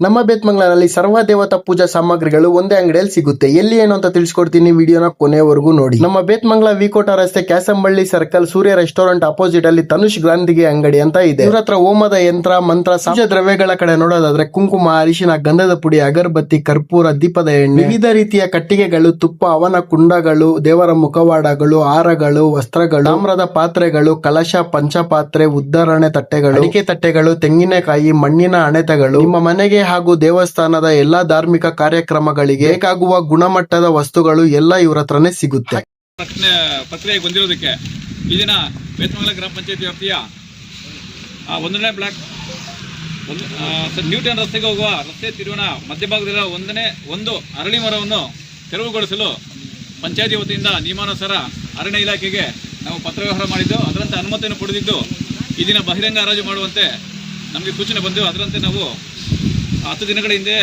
ನಮ್ಮ ಬೇತ್ಮಂಗ್ಲನಲ್ಲಿ ಸರ್ವ ದೇವತಾ ಪೂಜಾ ಸಾಮಗ್ರಿಗಳು ಒಂದೇ ಅಂಗಡಿಯಲ್ಲಿ ಸಿಗುತ್ತೆ. ಎಲ್ಲಿ ಏನು ಅಂತ ತಿಳಿಸ್ಕೊಡ್ತೀನಿ, ವಿಡಿಯೋನ ಕೊನೆವರೆಗೂ ನೋಡಿ. ನಮ್ಮ ಬೇತ್ಮಂಗ್ಲ ವಿಕೋಟ ರಸ್ತೆ ಕ್ಯಾಸಂಬಳ್ಳಿ ಸರ್ಕಲ್ ಸೂರ್ಯ ರೆಸ್ಟೋರೆಂಟ್ ಅಪೋಸಿಟ್ ಅಲ್ಲಿ ತನುಷ್ ಗ್ರಾಂಧಿಗೆ ಅಂಗಡಿ ಅಂತ ಇದೆ. ಇವ್ರ ಹತ್ರ ಹೋಮದ ಯಂತ್ರ, ಮಂತ್ರ, ಪೂಜಾ ದ್ರವ್ಯಗಳ ಕಡೆ ನೋಡೋದಾದ್ರೆ ಕುಂಕುಮ, ಅರಿಶಿನ, ಗಂಧದ ಪುಡಿ, ಅಗರಬತ್ತಿ, ಕರ್ಪೂರ, ದೀಪದ ಎಣ್ಣೆ, ವಿವಿಧ ರೀತಿಯ ಕಟ್ಟಿಗೆಗಳು, ತುಪ್ಪ, ಅವನ ಕುಂಡಗಳು, ದೇವರ ಮುಖವಾಡಗಳು, ಹಾರಗಳು, ವಸ್ತ್ರಗಳು, ತಾಮ್ರದ ಪಾತ್ರೆಗಳು, ಕಲಶ, ಪಂಚಪಾತ್ರೆ, ಉದ್ದರಣೆ ತಟ್ಟೆಗಳು, ಅಡಿಕೆ ತಟ್ಟೆಗಳು, ತೆಂಗಿನಕಾಯಿ, ಮಣ್ಣಿನ ಹಣೆತಗಳು, ನಿಮ್ಮ ಮನೆಗೆ ಹಾಗೂ ದೇವಸ್ಥಾನದ ಎಲ್ಲಾ ಧಾರ್ಮಿಕ ಕಾರ್ಯಕ್ರಮಗಳಿಗೆ ಬೇಕಾಗುವ ಗುಣಮಟ್ಟದ ವಸ್ತುಗಳು ಎಲ್ಲ ಇವ್ರ ಹತ್ರನೇ ಸಿಗುತ್ತೆ. ಪ್ರಕ್ರಿಯೆಗೆ ಬಂದಿರೋದಕ್ಕೆ ಈ ದಿನ ಬೇತ್ಮಂಗ್ಲ ಗ್ರಾಮ ಪಂಚಾಯತಿ ವ್ಯಾಪ್ತಿಯ 1ನೇ ಬ್ಲಾಕ್ ನ್ಯೂಟನ್ ರಸ್ತೆಗೆ ಹೋಗುವ ರಸ್ತೆ ತಿರುವಿನ ಮಧ್ಯಭಾಗದಲ್ಲಿರುವ ಒಂದು ಅರಳಿ ಮರವನ್ನು ತೆರವುಗೊಳಿಸಲು ಪಂಚಾಯತಿ ವತಿಯಿಂದ ನಿಯಮಾನುಸಾರ ಅರಣ್ಯ ಇಲಾಖೆಗೆ ನಾವು ಪತ್ರ ವ್ಯವಹಾರ ಮಾಡಿದ್ದು, ಅದರಂತೆ ಅನುಮತಿಯನ್ನು ಪಡೆದಿದ್ದು ಈ ದಿನ ಬಹಿರಂಗ ಹರಾಜು ಮಾಡುವಂತೆ ನಮಗೆ ಸೂಚನೆ ಬಂದು ಅದರಂತೆ ನಾವು 10 ದಿನಗಳ ಹಿಂದೆ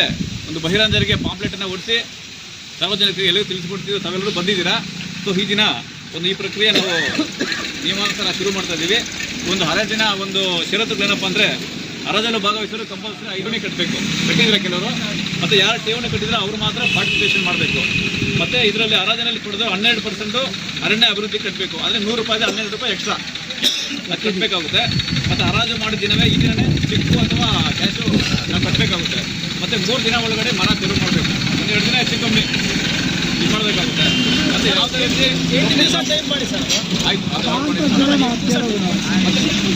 ಒಂದು ಬಹಿರಂಗರಿಗೆ ಪಾಂಪ್ಲೆಟನ್ನು ಹೊಡಿಸಿ ಸಾರ್ವಜನಿಕರಿಗೆ ಎಲ್ಲರಿಗೂ ತಿಳಿಸಿಕೊಡ್ತಿದ್ದು, ತಾವೆಲ್ಲರೂ ಬಂದಿದ್ದೀರಾ. ಸೊ ಈ ದಿನ ಈ ಪ್ರಕ್ರಿಯೆ ನಾವು ನಿಯಮಾನುಸಾರ ಶುರು ಮಾಡ್ತಾ ಇದ್ದೀವಿ. ಒಂದು ಹರಾಜಿನ ಒಂದು ಷರತ್ತುಗಳೇನಪ್ಪ ಅಂದರೆ, ಹರಾಜಲ್ಲಿ ಭಾಗವಹಿಸಲು ಕಂಪಲ್ಸರಿ 5 ಕಟ್ಟಬೇಕು, ಕಟ್ಟಿದ್ರೆ ಕೆಲವರು, ಮತ್ತು ಯಾರು ಠೇವಣಿ ಕಟ್ಟಿದ್ರೆ ಅವರು ಮಾತ್ರ ಪಾರ್ಟಿಸಿಪೇಷನ್ ಮಾಡಬೇಕು. ಮತ್ತು ಇದರಲ್ಲಿ ಹರಾಜಿನಲ್ಲಿ ಕೊಡೋದು 12% ಅರಣ್ಯ ಅಭಿವೃದ್ಧಿ ಕಟ್ಟಬೇಕು. ಆದರೆ ₹100 ₹12 ಎಕ್ಸ್ಟ್ರಾ ಅದು ಕಟ್ಟಬೇಕಾಗುತ್ತೆ. ಮತ್ತು ಹರಾಜು ಮಾಡಿದ ದಿನವೇ ಈ ದಿನವೇ ಚೆಕ್ಕು ಅಥವಾ ಕ್ಯಾಶು ನಾವು ಕಟ್ಟಬೇಕಾಗುತ್ತೆ. ಮತ್ತು 3 ದಿನ ಒಳಗಡೆ ಮರ ತೆರವು ಮಾಡಬೇಕು. 1-2 ದಿನ ಹೆಚ್ಚು ಕಮ್ಮಿ ಇದು ಮಾಡಬೇಕಾಗುತ್ತೆ. ಮತ್ತು ಯಾವುದೇ ರೀತಿ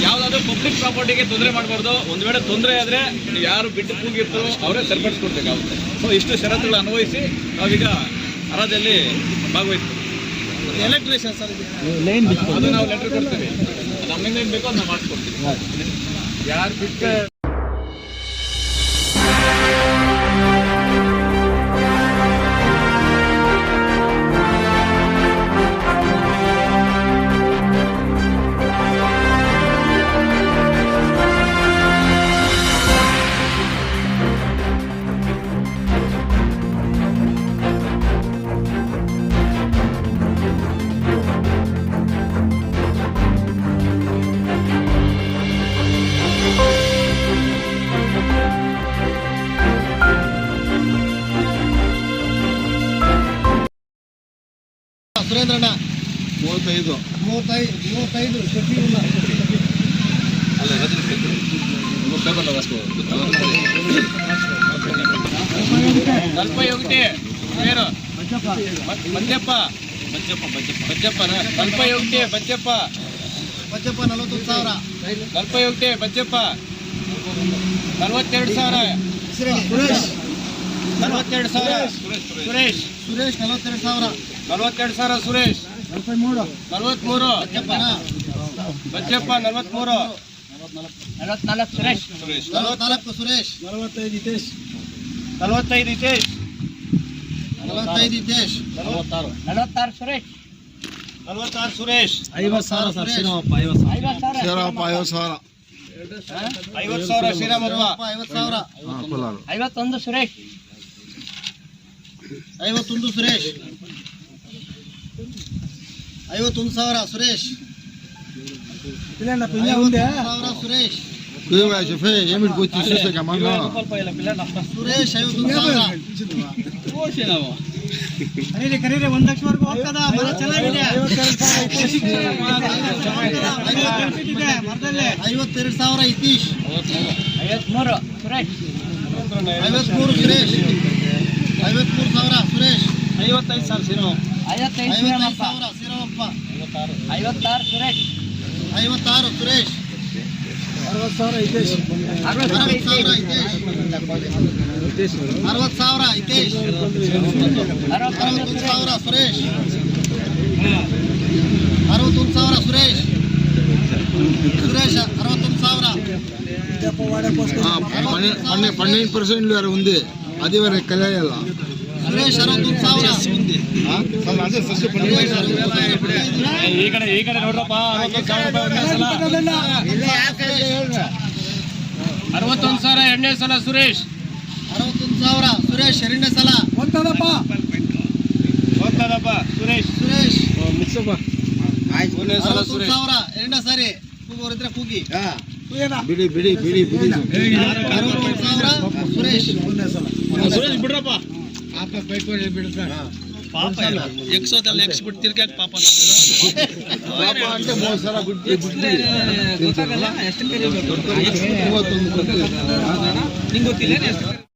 ಯಾವುದಾದ್ರೂ ಪಬ್ಲಿಕ್ ಪ್ರಾಪರ್ಟಿಗೆ ತೊಂದರೆ ಮಾಡಬಾರ್ದು. ಒಂದು ವೇಳೆ ತೊಂದರೆ ಆದರೆ ನೀವು ಯಾರು ಬಿಟ್ಟು ಕೂಗಿರ್ತಾರೋ ಅವರೇ ಸರಿಪಡಿಸ್ಕೊಡ್ಬೇಕಾಗುತ್ತೆ. ಸೊ ಇಷ್ಟು ಷರತ್ತುಗಳು ಅನ್ವಯಿಸಿ ನಾವೀಗ ಹರಾಜಲ್ಲಿ ಭಾಗವಹಿಸ್ತೀವಿ. ಎಲೆಕ್ಟ್ರಿಷಿಯನ್ ಸರ್ ಅದು ನಾವು ಲೆಟರ್ ಕೊಡ್ತೀವಿ, ಅದು ನಮ್ಮಿಂದ ಏನು ಬೇಕೋ ಅದು ನಾವು ಮಾಡಿಸ್ಕೊಡ್ತೀವಿ. ಯಾರು ಬಿಟ್ಟು ಸುರೇಂದ್ರಣ್ಣ 35 ಅಲ್ಲ ರಜನಿ ಪೇಪರ್ ಸ್ವಲ್ಪ ಯೋಗಿತೆ ಬೇರು ಬಜ್ಜಪ್ಪ ಸ್ವಲ್ಪ ಯೋಗಿತೆ ಬಜ್ಜಪ್ಪ 41,000 ಸ್ವಲ್ಪ ಯೋಗಿತೆ ಬಜ್ಜಪ್ಪ 42,000 ಸುರೇಶ್ 42,000 42,000 ಸುರೇಶ್ 43 ಬಜ್ಜಪ್ಪ 43 44 ಸುರೇಶ್ 44 ಸುರೇಶ್ 45 ಹಿತೇಶ್ 46 ಸುರೇಶ್ 46 ಸುರೇಶ್ 50,000 ಸರ್ ಶ್ರೀರಾಮಪ್ಪ 50,000 ಶ್ರೀರಾಮಪ್ಪ 50,000 51 ಸುರೇಶ್ 51 ಸುರೇಶ್ 51,000 ಸುರೇಶ್ 51,000 ಸುರೇಶ್ ಸುರೇಶ್ 51,000 ಕರೀರಿ 1 ಲಕ್ಷವರೆಗೂ ಹೋಗ್ತದ. ಮರ ಚೆನ್ನಾಗಿದೆ, 52,000 ಹಿತೀಶ್ 53 ಸುರೇಶ್ 53 ಸುರೇಶ್ 53,000 ಸುರೇಶ್ 55,000 ಶ್ರೀರಾಮಪ್ಪ 55,000 ಶ್ರೀರಾಮಪ್ಪ 56 ಸುರೇಶ್ 56 ಸುರೇಶ್ 60,000 ಹಿತೇಶ್ 60,000 ಹಿತೇಶ್ 60,000 ಹಿತೇಶ್ 61,000 ಸುರೇಶ್ 61,000 ಸುರೇಶ್ 61,000 12% వేరే ఉంది, అది వేరే కలియాల. సురేష్ 61,000 ಈ ಕಡೆ ನೋಡ್ರಪ್ಪ. 61,000 ಎರಡನೇ ಸಲ ಸುರೇಶ್ 61,000 ಸುರೇಶ್ ಎರಡನೇ ಸಲ ಹೋಗ್ತದಪ್ಪ ಸುರೇಶ್ 61,000 ಎರಡನೇ ಸಾರಿ ಕೂಗೋರಿದ್ರೆ ಕೂಗಿ ಬಿಡಿ ಬಿಡಿ ಬಿಡಿ ಬಿಡಿ 61,000 ಸುರೇಶ್. ಸುರೇಶ್ ಬಿಡ್ರಪ್ಪ. ಪಾಪ ಎಕ್ಸೋದಲ್ಲಿ ಎಕ್ಸ್ ಬಿಟ್ಟು ತಿರ್ಗಾಕ್ ಪಾಪ ಪಾಪ అంటే 3 ಸಲ ಬಿಟ್ಟು ಗೊತ್ತಾಗಲ್ಲ ಎಷ್ಟು ಕರಿಬೇಕು. 31 ನಿಂಗೆ ಗೊತ್ತಿಲ್ಲ